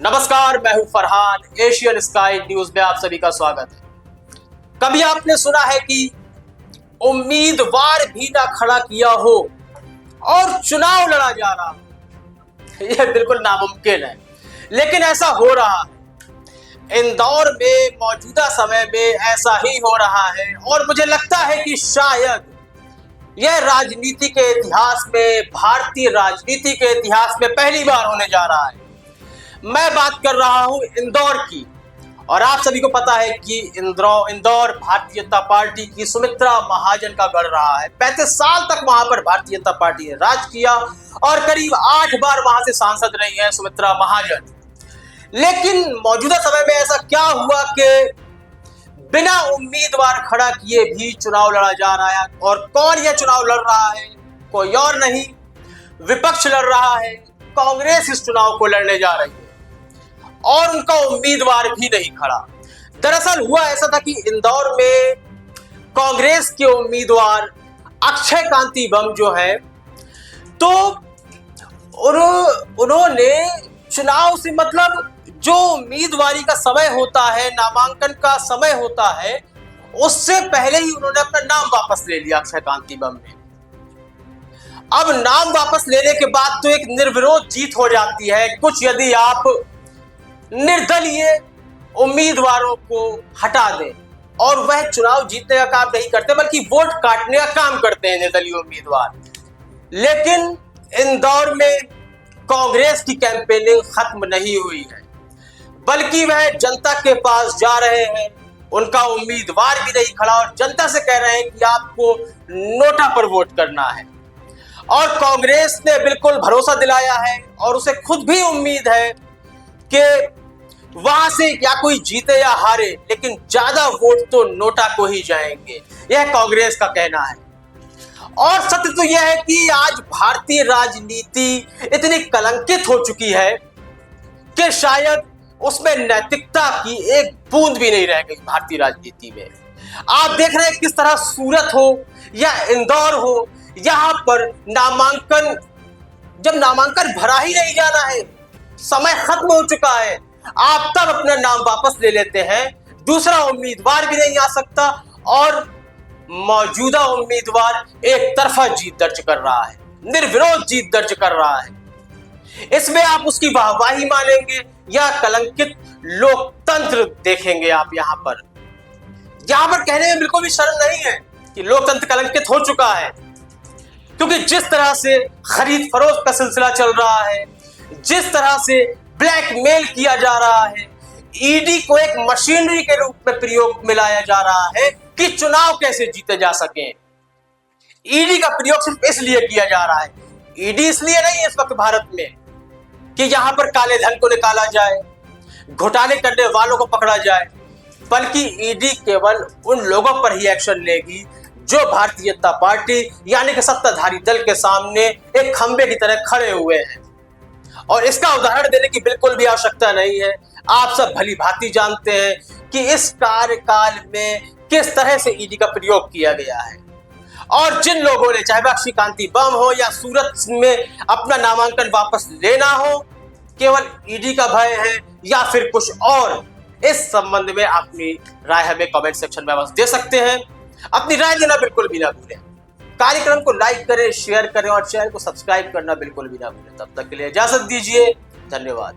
नमस्कार, मैं हूं फरहान। एशियन स्काई न्यूज में आप सभी का स्वागत है। कभी आपने सुना है कि उम्मीदवार भी ना खड़ा किया हो और चुनाव लड़ा जा रहा हो? यह बिल्कुल नामुमकिन है, लेकिन ऐसा हो रहा है। इंदौर में मौजूदा समय में ऐसा ही हो रहा है और मुझे लगता है कि शायद यह राजनीति के इतिहास में, भारतीय राजनीति के इतिहास में पहली बार होने जा रहा है। मैं बात कर रहा हूं इंदौर की, और आप सभी को पता है कि इंदौर भारतीय जनता पार्टी की सुमित्रा महाजन का गढ़ रहा है। 35 साल तक वहां पर भारतीय जनता पार्टी ने राज किया और करीब 8 बार वहां से सांसद रही है सुमित्रा महाजन। लेकिन मौजूदा समय में ऐसा क्या हुआ कि बिना उम्मीदवार खड़ा किए भी चुनाव लड़ा जा रहा है। और कौन यह चुनाव लड़ रहा है? कोई और नहीं, विपक्ष लड़ रहा है। कांग्रेस इस चुनाव को लड़ने जा रही है और उनका उम्मीदवार भी नहीं खड़ा। दरअसल हुआ ऐसा था कि इंदौर में कांग्रेस के उम्मीदवार अक्षय कांति बम जो है, तो उन्होंने चुनाव से मतलब जो उम्मीदवारी का समय होता है, नामांकन का समय होता है, उससे पहले ही उन्होंने अपना नाम वापस ले लिया अक्षय कांति बम ने। अब नाम वापस लेने के बाद तो एक निर्विरोध जीत हो जाती है कुछ यदि आप निर्दलीय उम्मीदवारों को हटा दें, और वह चुनाव जीतने का काम नहीं करते बल्कि वोट काटने का काम करते हैं निर्दलीय उम्मीदवार। लेकिन इंदौर में कांग्रेस की कैंपेनिंग खत्म नहीं हुई है, बल्कि वह जनता के पास जा रहे हैं। उनका उम्मीदवार भी नहीं खड़ा और जनता से कह रहे हैं कि आपको नोटा पर वोट करना है। और कांग्रेस ने बिल्कुल भरोसा दिलाया है और उसे खुद भी उम्मीद है कि वहां से या कोई जीते या हारे, लेकिन ज्यादा वोट तो नोटा को ही जाएंगे, यह कांग्रेस का कहना है। और सत्य तो यह है कि आज भारतीय राजनीति इतनी कलंकित हो चुकी है कि शायद उसमें नैतिकता की एक बूंद भी नहीं रह गई भारतीय राजनीति में। आप देख रहे हैं किस तरह सूरत हो या इंदौर हो, यहां पर जब नामांकन भरा ही नहीं जाना है, समय खत्म हो चुका है, आप तब अपना नाम वापस ले लेते हैं। दूसरा उम्मीदवार भी नहीं आ सकता और मौजूदा उम्मीदवार एक तरफा जीत दर्ज कर रहा है, निर्विरोध जीत दर्ज कर रहा है। इसमें आप उसकी वाहवाही मानेंगे या कलंकित लोकतंत्र देखेंगे? आप यहां पर कहने में बिल्कुल भी शर्म नहीं है कि लोकतंत्र कलंकित हो चुका है, क्योंकि जिस तरह से खरीद फरोख्त का सिलसिला चल रहा है, जिस तरह से ब्लैकमेल किया जा रहा है, ईडी को एक मशीनरी के रूप में प्रयोग में लाया जा रहा है कि चुनाव कैसे जीते जा सके। ईडी का प्रयोग सिर्फ इसलिए किया जा रहा है, ईडी इसलिए नहीं है इस वक्त भारत में कि यहां पर काले धन को निकाला जाए, घोटाले करने वालों को पकड़ा जाए, बल्कि ईडी केवल उन लोगों पर ही एक्शन लेगी जो भारतीय जनता पार्टी यानी कि सत्ताधारी दल के सामने एक खंबे की तरह खड़े हुए हैं। और इसका उदाहरण देने की बिल्कुल भी आवश्यकता नहीं है। आप सब भली भांति जानते हैं कि इस कार्यकाल में किस तरह से ईडी का प्रयोग किया गया है। और जिन लोगों ने, चाहे अक्षय कांति बम हो या सूरत में अपना नामांकन वापस लेना हो, केवल ईडी का भय है या फिर कुछ और, इस संबंध में अपनी राय हमें कमेंट सेक्शन में बस दे सकते हैं। अपनी राय देना बिल्कुल भी ना भूलें। कार्यक्रम को लाइक करें, शेयर करें और चैनल को सब्सक्राइब करना बिल्कुल भी ना भूलें। तब तक के लिए इजाजत दीजिए। धन्यवाद।